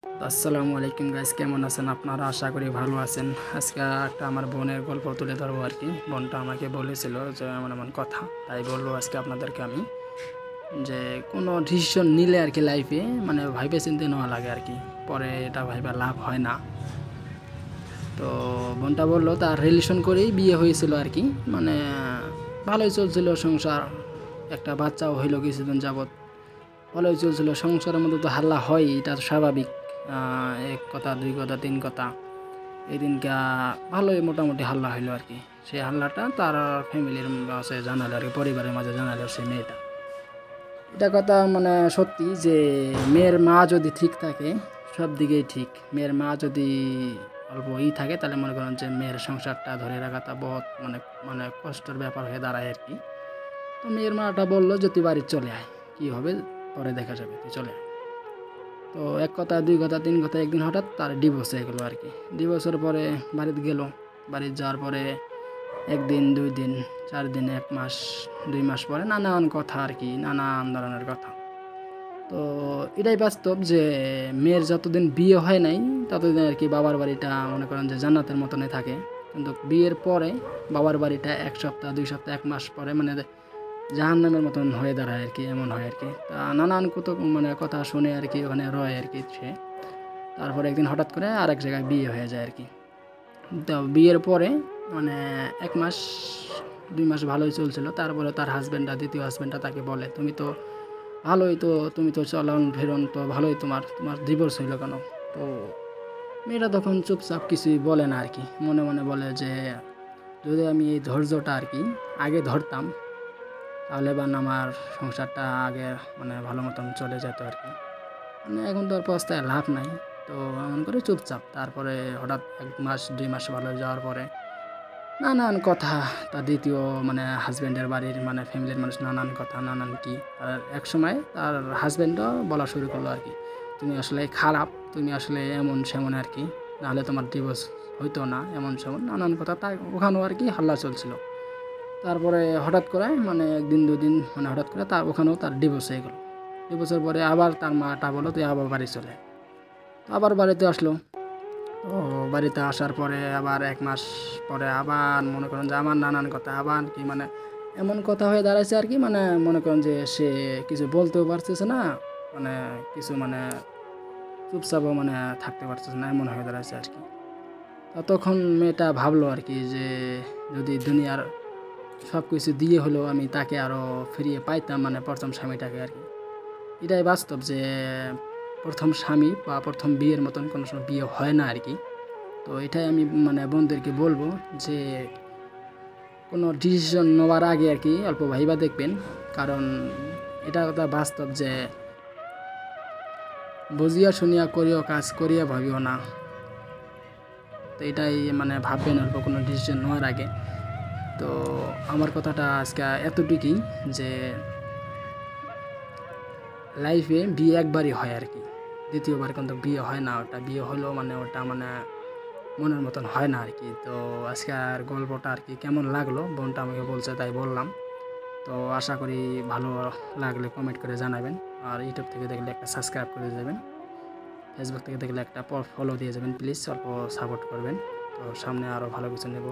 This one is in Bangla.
আসসালামু আলাইকুম গাইস, কেমন আছেন আপনারা? আশা করি ভালো আছেন। আজকে একটা আমার বোনের গল্প তুলে ধরবো আর কি। বোনটা আমাকে বলেছিল যে এমন এমন কথা, তাই বলবো আজকে আপনাদেরকে আমি যে কোনো ডিসিশন নিলে আর কি লাইফে মানে ভাইবে চিন্তে নেওয়া লাগে আর কি, পরে এটা ভাইবা লাভ হয় না। তো বোনটা বললো তার রিলেশন করেই বিয়ে হয়েছিল আর কি, মানে ভালোই চলছিল সংসার, একটা বাচ্চাও হইলো কিছুদিন যাবৎ, ভালোই চলছিল। সংসারের মধ্যে তো হাল্লা হয়, এটা তো স্বাভাবিক। এক কথা দুই কথা তিন কথা, এই দিনকা ভালোই মোটামুটি হাল্লা হইলো আর কি। সেই হাল্লাটা তার ফ্যামিলির মাঝে জানালো আর কি, পরিবারের মাঝে জানালো সেই মেয়েটা। এটা কথা মানে সত্যি যে মেয়ের মা যদি ঠিক থাকে সব দিকেই ঠিক। মেয়ের মা যদি অল্প থাকে তাহলে মনে করেন যে মেয়ের সংসারটা ধরে রাখাটা বহুত মানে মানে কষ্টের ব্যাপার হয়ে দাঁড়ায় আর কি। তো মেয়ের মাটা বললো যে তুই বাড়ি চলে আয়, কী হবে পরে দেখা যাবে, তুই চলে আয়। তো এক কথা দুই কথা তিন কথা, একদিন হঠাৎ তার ডিভোর্স হয়ে গেলো আর কি। ডিভোর্সের পরে বাড়িতে গেল। বাড়িতে যাওয়ার পরে একদিন দুই দিন চার দিন এক মাস দুই মাস পরে নানান কথা আর কি, নানান ধরনের কথা। তো এটাই বাস্তব যে মেয়ের যতদিন বিয়ে হয় নাই ততদিন আর কি বাবার বাড়িটা মনে করেন যে জান্নাতের মতনই থাকে। কিন্তু বিয়ের পরে বাবার বাড়িটা এক সপ্তাহ দুই সপ্তাহ এক মাস পরে মানে জাহান্নামের মতন হয়ে দাঁড়ায় আর কি, এমন হয় আর কি। তা নানান কত মানে কথা শুনে আর কি ওখানে রয় আর কি সে। তারপরে একদিন হঠাৎ করে আরেক জায়গায় বিয়ে হয়ে যায় আর কি। তো বিয়ের পরে মানে এক মাস দুই মাস ভালোই চলছিল। তারপরে তার হাজব্যান্ডটা, দ্বিতীয় হাজব্যান্ডটা তাকে বলে তুমি তো ভালোই, তো তুমি তো চলন ফেরন তো ভালোই, তোমার তোমার ডিভোর্স হইলো কেন? তো মেয়েটা তখন চুপচাপ কিছুই বলে না আর কি, মনে মনে বলে যে যদি আমি এই ধৈর্যটা আর কি আগে ধরতাম তাহলে বা আমার সংসারটা আগে মানে ভালো মতন চলে যেত আর কি। মানে এখন তো আর পস্তায় লাভ নাই। তো এমন করে চুপচাপ। তারপরে হঠাৎ এক মাস দুই মাস ভালো যাওয়ার পরে নানান কথা, তার দ্বিতীয় মানে হাজব্যান্ডের বাড়ির মানে ফ্যামিলির মানুষ নানান কথা নানান কি। আর এক সময় তার হাজব্যান্ডও বলা শুরু করলো আর কি, তুমি আসলে খারাপ, তুমি আসলে এমন সেমন আর কি, নাহলে তোমার ডিভোর্স হইতো না, এমন সেমন নানান কথা। তাই ওখানেও আর কি হাল্লা চলছিল। তারপরে হঠাৎ করে মানে একদিন দুদিন মানে হঠাৎ করে তার ওখানেও তার ডিভোর্স হয়ে গেল। ডিভোর্সের পরে আবার তার মাটা বললো তুই আবার বাড়ি চলে আয়। তো আবার বাড়িতে আসলো। তো বাড়িতে আসার পরে আবার এক মাস পরে আবার মনে করেন যে আমার নানান কথা আবার কি মানে এমন কথা হয়ে দাঁড়াইছে আর কি, মানে মনে করেন যে সে কিছু বলতেও পারতেছে না, মানে কিছু মানে চুপচাপও মানে থাকতে পারতেছে না, এমন হয়ে দাঁড়াইছে আর কি। তা তখন মেয়েটা ভাবলো আর কি যে যদি দুনিয়ার সব কিছু দিয়ে হলেও আমি তাকে আরও ফিরিয়ে পাইতাম, মানে প্রথম স্বামীটাকে আর কি। এটাই বাস্তব যে প্রথম স্বামী বা প্রথম বিয়ের মতন কোনো সময় বিয়ে হয় না আর কি। তো এটাই আমি মানে বন্ধুদেরকে বলবো যে কোনো ডিসিশন নেওয়ার আগে আর কি অল্প ভাইবা দেখবেন। কারণ এটা কথা বাস্তব যে বুঝিয়া শুনিয়া করিও কাজ করিয়া ভাবিও না। তো এটাই মানে ভাববেন অল্প কোনো ডিসিশন নেওয়ার আগে। তো আমার কথাটা আজকে এতটুকুই যে লাইফে বিয়ে একবারই হয় আর কি, দ্বিতীয়বার কিন্তু বিয়ে হয় না। ওটা বিয়ে হলেও মানে ওটা মানে মনের মতন হয় না আর কি। তো আজকের গল্পটা আর কি কেমন লাগলো, বোনটা আমাকে বলছে তাই বললাম। তো আশা করি ভালো লাগলে কমেন্ট করে জানাবেন। আর ইউটিউব থেকে দেখলে একটা সাবস্ক্রাইব করে দেবেন, ফেসবুক থেকে দেখলে একটা ফলো দিয়ে যাবেন প্লিজ, অল্প সাপোর্ট করবেন। তো সামনে আরও ভালো কিছু নেব।